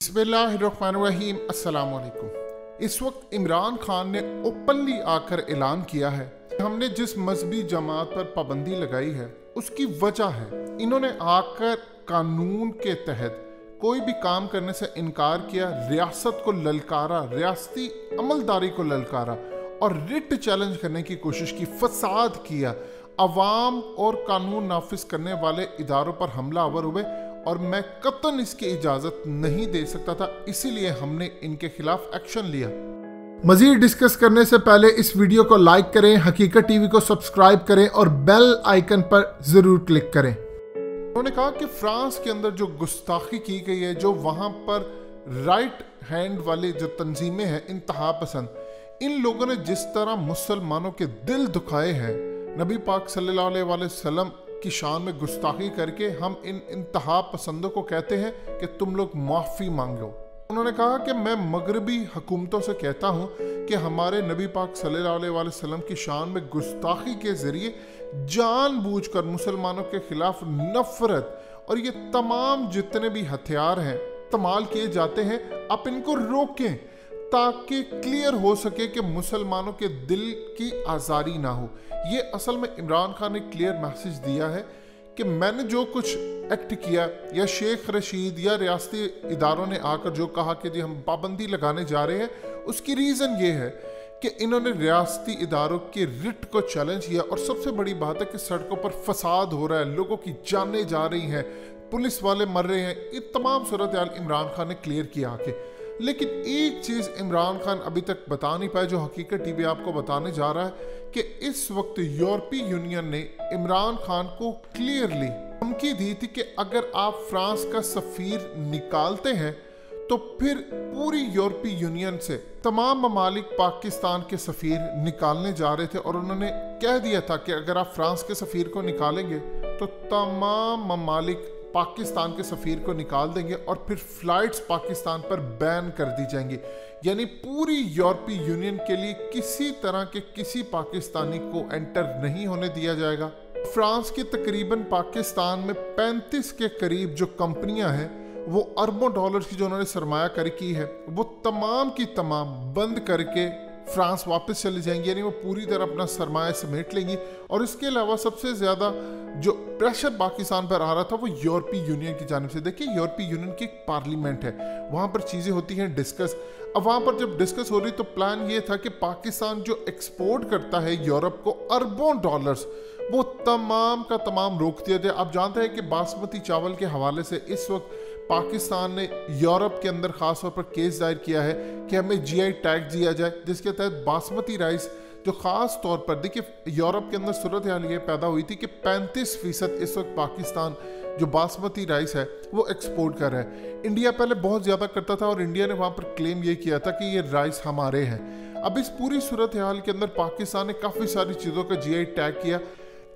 बिस्मिल्लाहिर्रहमानिर्रहीम। अस्सलाम वालेकुम। इस वक्त इमरान खान ने ओपनली आकर ऐलान किया है हमने जिस मजहबी जमात पर पाबंदी लगाई है उसकी वजह है इन्होंने आकर कानून के तहत कोई भी काम करने से इनकार किया, रियासत को ललकारा, रियासती अमलदारी को ललकारा और रिट चैलेंज करने की कोशिश की, फसाद किया, अवाम और कानून नाफिज करने वाले इदारों पर हमलावर हुए और मैं कतन इसकी इजाज़त नहीं दे सकता था, इसीलिए हमने इनके खिलाफ एक्शन लिया। मजीद डिस्कस करने से पहले इस वीडियो को लाइक करें, हकीकत टीवी को सब्सक्राइब करें और बेल आइकन पर ज़रूर क्लिक करें। उन्होंने कहा कि फ्रांस के अंदर जो गुस्ताखी की गई है, जो वहाँ पर राइट हैंड वाले जो तंजीमें हैं इंतहा पसंद, इन लोगों ने जिस तरह मुसलमानों के दिल दुखाए हैं, नबी पाक सल्लल्लाहु अलैहि वसल्लम की शान में गुस्ताखी करके हम इन इंतहा पसंदों को कहते हैं कि तुम लोग माफ़ी मांगो। उन्होंने कहा कि मैं मगरबी हुकूमतों से कहता हूँ कि हमारे नबी पाक सल्लल्लाहु अलैहि वसल्लम की शान में गुस्ताखी के ज़रिए जानबूझकर मुसलमानों के खिलाफ नफरत और ये तमाम जितने भी हथियार हैं इस्तेमाल किए जाते हैं, आप इनको रोकें ताकि क्लियर हो सके कि मुसलमानों के दिल की आज़ारी ना हो। ये असल में इमरान खान ने क्लियर मैसेज दिया है कि मैंने जो कुछ एक्ट किया या शेख रशीद या रियासती इदारों ने आकर जो कहा कि जी हम पाबंदी लगाने जा रहे हैं, उसकी रीज़न ये है कि इन्होंने रियासती इदारों के रिट को चैलेंज किया और सबसे बड़ी बात है कि सड़कों पर फसाद हो रहा है, लोगों की जानें जा रही हैं, पुलिस वाले मर रहे हैं। ये तमाम सूरत हाल इमरान खान ने क्लियर किया आके। लेकिन एक चीज़ इमरान खान अभी तक बता नहीं पाए, जो हकीकत टीवी आपको बताने जा रहा है कि इस वक्त यूरोपीय यूनियन ने इमरान खान को क्लियरली धमकी दी थी कि अगर आप फ्रांस का सफ़ीर निकालते हैं तो फिर पूरी यूरोपीय यूनियन से तमाम ममालिक पाकिस्तान के सफ़ीर निकालने जा रहे थे और उन्होंने कह दिया था कि अगर आप फ्रांस के सफ़ीर को निकालेंगे तो तमाम ममालिक पाकिस्तान के सफ़ीर को निकाल देंगे और फिर फ़्लाइट्स पाकिस्तान पर बैन कर दी जाएंगी। यानी पूरी यूरोपीय यूनियन के लिए किसी तरह के किसी पाकिस्तानी को एंटर नहीं होने दिया जाएगा। फ्रांस की तकरीबन पाकिस्तान में 35 के करीब जो कंपनियां हैं वो अरबों डॉलर्स की जो उन्होंने सरमायाकारी की है वो तमाम की तमाम बंद करके फ्रांस वापस चले जाएंगी, यानी वो पूरी तरह अपना सरमाया समेट लेंगी। और इसके अलावा सबसे ज़्यादा जो प्रेशर पाकिस्तान पर आ रहा था वो यूरोपीय यूनियन की जानिब से। देखिए, यूरोपीय यूनियन की एक पार्लियामेंट है, वहाँ पर चीज़ें होती हैं डिस्कस। अब वहाँ पर जब डिस्कस हो रही तो प्लान ये था कि पाकिस्तान जो एक्सपोर्ट करता है यूरोप को अरबों डॉलर्स, वो तमाम का तमाम रोक दिया जाए। आप जानते हैं कि बासमती चावल के हवाले से इस वक्त पाकिस्तान ने यूरोप के अंदर ख़ास तौर पर केस दायर किया है कि हमें जीआई टैग दिया जाए, जिसके तहत बासमती राइस जो ख़ास तौर पर, देखिए यूरोप के अंदर सूरत हाल ये पैदा हुई थी कि 35% इस वक्त पाकिस्तान जो बासमती राइस है वो एक्सपोर्ट कर रहा है। इंडिया पहले बहुत ज़्यादा करता था और इंडिया ने वहाँ पर क्लेम ये किया था कि ये राइस हमारे हैं। अब इस पूरी सूरत हाल के अंदर पाकिस्तान ने काफ़ी सारी चीज़ों का जीआई टैग किया।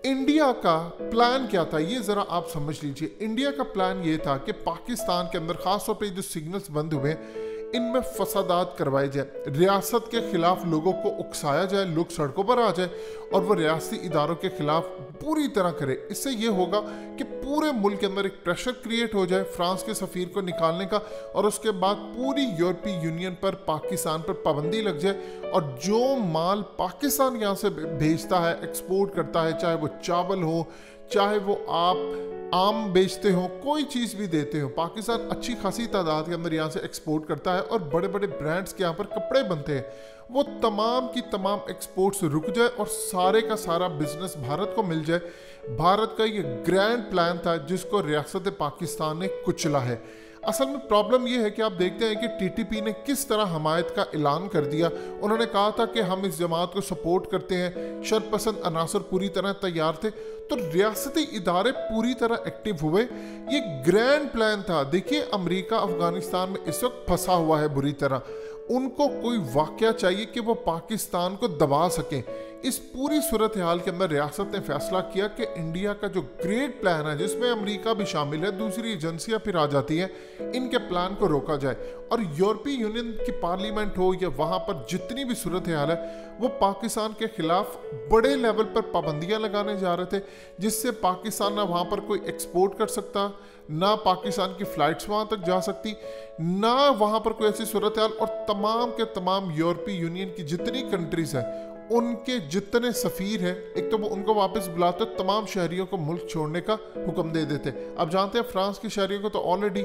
इंडिया का प्लान क्या था ये ज़रा आप समझ लीजिए। इंडिया का प्लान ये था कि पाकिस्तान के अंदर ख़ास तौर पे जो सिग्नल्स बंद हुए इनमें फसादात करवाए जाए, रियासत के खिलाफ लोगों को उकसाया जाए, लोग सड़कों पर आ जाए और वह रियासती इदारों के खिलाफ पूरी तरह करे। इससे ये होगा कि पूरे मुल्क के अंदर एक प्रेशर क्रिएट हो जाए फ्रांस के सफ़ीर को निकालने का और उसके बाद पूरी यूरोपीय यूनियन पर पाकिस्तान पर पाबंदी लग जाए और जो माल पाकिस्तान यहाँ से भेजता है, एक्सपोर्ट करता है, चाहे वो चावल हो, चाहे वो आप आम बेचते हो, कोई चीज़ भी देते हो, पाकिस्तान अच्छी खासी तादाद के अंदर यहाँ से एक्सपोर्ट करता है और बड़े बड़े ब्रांड्स के यहाँ पर कपड़े बनते हैं, वो तमाम की तमाम एक्सपोर्ट्स रुक जाए और सारे का सारा बिजनेस भारत को मिल जाए। भारत का ये ग्रैंड प्लान था जिसको रियासत पाकिस्तान ने कुचला है। असल में प्रॉब्लम यह है कि आप देखते हैं कि टीटीपी ने किस तरह हमायत का ऐलान कर दिया। उन्होंने कहा था कि हम इस जमात को सपोर्ट करते हैं, शरपसंद अनासर पूरी तरह तैयार थे, तो रियासती इदारे पूरी तरह एक्टिव हुए। ये ग्रैंड प्लान था। देखिए, अमेरिका अफगानिस्तान में इस वक्त फंसा हुआ है बुरी तरह, उनको कोई वाक़या चाहिए कि वो पाकिस्तान को दबा सकें। इस पूरी सूरत हाल के अंदर रियासत ने फैसला किया कि इंडिया का जो ग्रेट प्लान है जिसमें अमेरिका भी शामिल है, दूसरी एजेंसियां फिर आ जाती हैं, इनके प्लान को रोका जाए और यूरोपीय यूनियन की पार्लियामेंट हो या वहाँ पर जितनी भी सूरत हाल है वो पाकिस्तान के खिलाफ बड़े लेवल पर पाबंदियां लगाने जा रहे थे, जिससे पाकिस्तान ना वहाँ पर कोई एक्सपोर्ट कर सकता, ना पाकिस्तान की फ़्लाइट्स वहाँ तक जा सकती, ना वहाँ पर कोई ऐसी सूरत हाल, और तमाम के तमाम यूरोपीय यूनियन की जितनी कंट्रीज़ हैं उनके जितने सफ़ीर हैं, एक तो वो उनको वापस बुलाते, तमाम शहरियों को मुल्क छोड़ने का हुक्म दे देते। अब जानते हैं फ्रांस के शहरियों को तो ऑलरेडी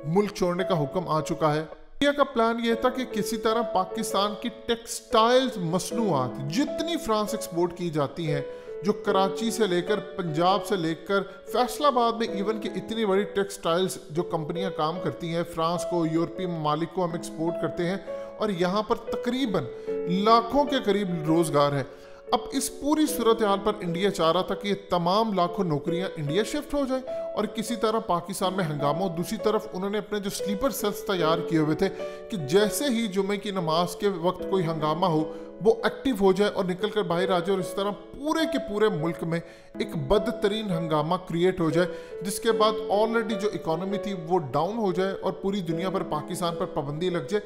मुल्क छोड़ने का हुक्म आ चुका है। इंडिया का प्लान ये था कि किसी तरह पाकिस्तान की टेक्सटाइल्स मसनूआत जितनी फ्रांस एक्सपोर्ट की जाती हैं, जो कराची से लेकर पंजाब से लेकर फैसलाबाद में इवन कि इतनी बड़ी टेक्सटाइल्स जो कंपनियां काम करती हैं, फ्रांस को, यूरोपीय ममालिक को हम एक्सपोर्ट करते हैं, और यहाँ पर तकरीबन लाखों के करीब रोजगार है। अब इस पूरी सूरत हाल पर इंडिया चाह रहा था कि ये तमाम लाखों नौकरियां इंडिया शिफ्ट हो जाए और किसी तरह पाकिस्तान में हंगामा हो। दूसरी तरफ उन्होंने अपने जो स्लीपर सेल्स तैयार किए हुए थे कि जैसे ही जुमे की नमाज के वक्त कोई हंगामा हो वो एक्टिव हो जाए और निकल कर बाहर आ जाए, और इस तरह पूरे के पूरे मुल्क में एक बदतरीन हंगामा क्रिएट हो जाए, जिसके बाद ऑलरेडी जो इकोनॉमी थी वो डाउन हो जाए और पूरी दुनिया पर पाकिस्तान पर पाबंदी लग जाए।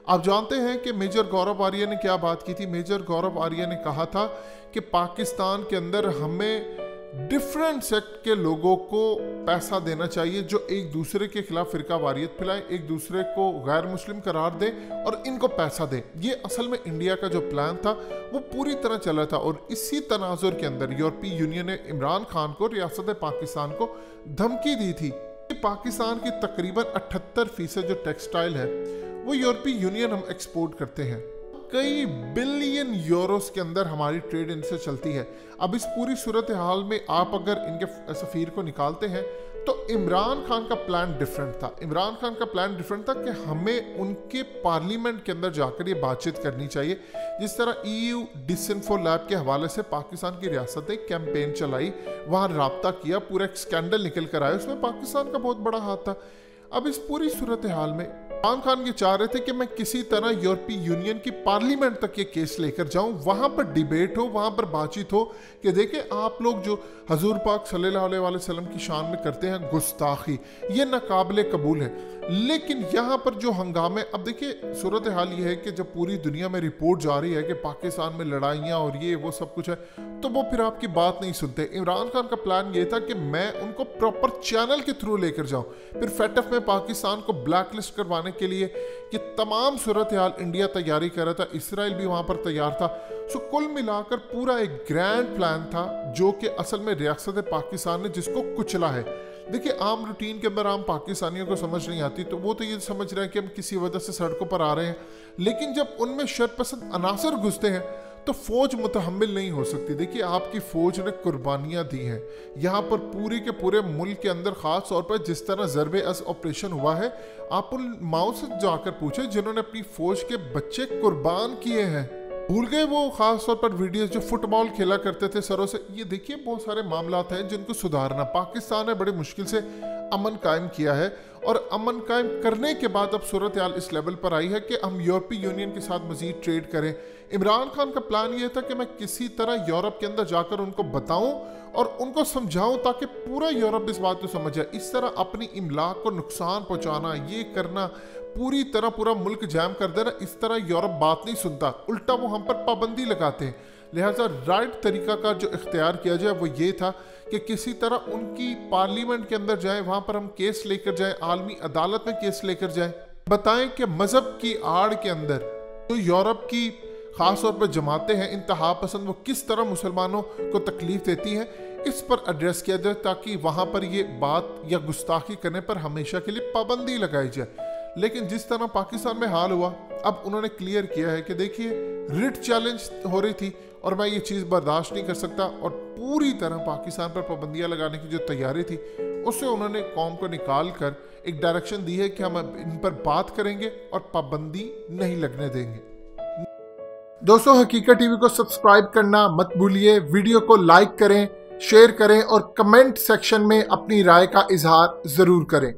आप जानते हैं कि मेजर गौरव आर्य ने क्या बात की थी। मेजर गौरव आर्य ने कहा था कि पाकिस्तान के अंदर हमें डिफरेंट सेक्ट के लोगों को पैसा देना चाहिए जो एक दूसरे के खिलाफ फिरका वारियत फैलाएं, एक दूसरे को गैर मुस्लिम करार दें और इनको पैसा दें। ये असल में इंडिया का जो प्लान था वो पूरी तरह चला था, और इसी तनाजुर के अंदर यूरोपीय यूनियन ने इमरान खान को, रियासत पाकिस्तान को धमकी दी थी कि पाकिस्तान की तकरीबन 78% जो टेक्सटाइल है वो यूरोपीय यूनियन हम एक्सपोर्ट करते हैं। कई बिलियन यूरोस के अंदर हमारी ट्रेड इनसे चलती है। अब इस पूरी सूरत हाल में आप अगर इनके सफ़ीर को निकालते हैं तो इमरान खान का प्लान डिफरेंट था। इमरान खान का प्लान डिफरेंट था कि हमें उनके पार्लियामेंट के अंदर जाकर ये बातचीत करनी चाहिए। जिस तरह EU डिसइंफो लैब के हवाले से पाकिस्तान की रियासत ने कैंपेन चलाई, वहाँ राब्ता किया, पूरा एक स्कैंडल निकल कर आया, उसमें पाकिस्तान का बहुत बड़ा हाथ था। अब इस पूरी सूरत हाल में इमरान खान ये चाह रहे थे कि मैं किसी तरह यूरोपीय यूनियन की पार्लियामेंट तक ये केस लेकर जाऊं, वहां पर डिबेट हो, वहां पर बातचीत हो कि देखिए आप लोग जो हजूर पाक सल्लल्लाहु अलैहि वसल्लम की शान में करते हैं गुस्ताखी, ये नाकाबिले कबूल है। लेकिन यहाँ पर जो हंगामे, अब देखिए सूरत हाल ये है कि जब पूरी दुनिया में रिपोर्ट जा रही है कि पाकिस्तान में लड़ाइयाँ और ये वो सब कुछ है, तो वो फिर आपकी बात नहीं सुनते। इमरान खान का प्लान ये था कि मैं उनको प्रॉपर चैनल के थ्रू लेकर जाऊं, फिर फेटफ में पाकिस्तान को ब्लैक लिस्ट करवाने के लिए कि तमाम सूरत हाल इंडिया तैयारी कर रहा था, इसराइल भी वहां पर तैयार था। सो कुल मिलाकर पूरा एक ग्रैंड प्लान था जो कि असल में रियासत पाकिस्तान ने जिसको कुचला है। देखिए आम रूटीन के अंदर आम पाकिस्तानियों को समझ नहीं आती, तो वो तो ये समझ रहे हैं कि हम किसी वजह से सड़कों पर आ रहे हैं, लेकिन जब उनमें शरपसंद अनासर घुसते हैं तो फौज मुतहम्मिल नहीं हो सकती। देखिए आपकी फौज ने कुर्बानियां दी हैं यहाँ पर पूरे के पूरे मुल्क के अंदर, खास तौर पर जिस तरह ज़रबे अज़ ऑपरेशन हुआ है, आप उन माओ से जाकर पूछे जिन्होंने अपनी फौज के बच्चे कुर्बान किए हैं। भूल गए वो खास तौर पर वीडियोस जो फुटबॉल खेला करते थे सरों से। ये देखिए बहुत सारे मामलात हैं जिनको सुधारना। पाकिस्तान ने बड़े मुश्किल से अमन कायम किया है, और अमन कायम करने के बाद अब सूरत हाल इस लेवल पर आई है कि हम यूरोपीय यूनियन के साथ मजीद ट्रेड करें। इमरान खान का प्लान ये था कि मैं किसी तरह यूरोप के अंदर जाकर उनको बताऊं और उनको समझाऊं ताकि पूरा यूरोप इस बात को समझ जाए। इस तरह अपनी इमलाक को नुकसान पहुंचाना, ये करना, पूरी तरह पूरा मुल्क जैम कर देना, इस तरह यूरोप बात नहीं सुनता, उल्टा वो हम पर पाबंदी लगाते हैं। लिहाजा राइट तरीका का जो इख्तियार किया जाए वो ये था कि किसी तरह उनकी पार्लियामेंट के अंदर जाएं, वहां पर हम केस लेकर जाएं, आलमी अदालत में केस लेकर जाएं, बताएं कि मजहब की आड़ के अंदर जो यूरोप की खास तौर पर जमातें हैं इंतहा पसंद, वो किस तरह मुसलमानों को तकलीफ देती हैं, इस पर एड्रेस किया जाए ताकि वहां पर ये बात या गुस्ताखी करने पर हमेशा के लिए पाबंदी लगाई जाए। लेकिन जिस तरह पाकिस्तान में हाल हुआ, अब उन्होंने क्लियर किया है कि देखिए रिट चैलेंज हो रही थी और मैं ये चीज़ बर्दाश्त नहीं कर सकता, और पूरी तरह पाकिस्तान पर पाबंदियां लगाने की जो तैयारी थी उससे उन्होंने कौम को निकाल कर एक डायरेक्शन दी है कि हम इन पर बात करेंगे और पाबंदी नहीं लगने देंगे। दोस्तों हकीकत टीवी को सब्सक्राइब करना मत भूलिए, वीडियो को लाइक करें, शेयर करें और कमेंट सेक्शन में अपनी राय का इजहार जरूर करें।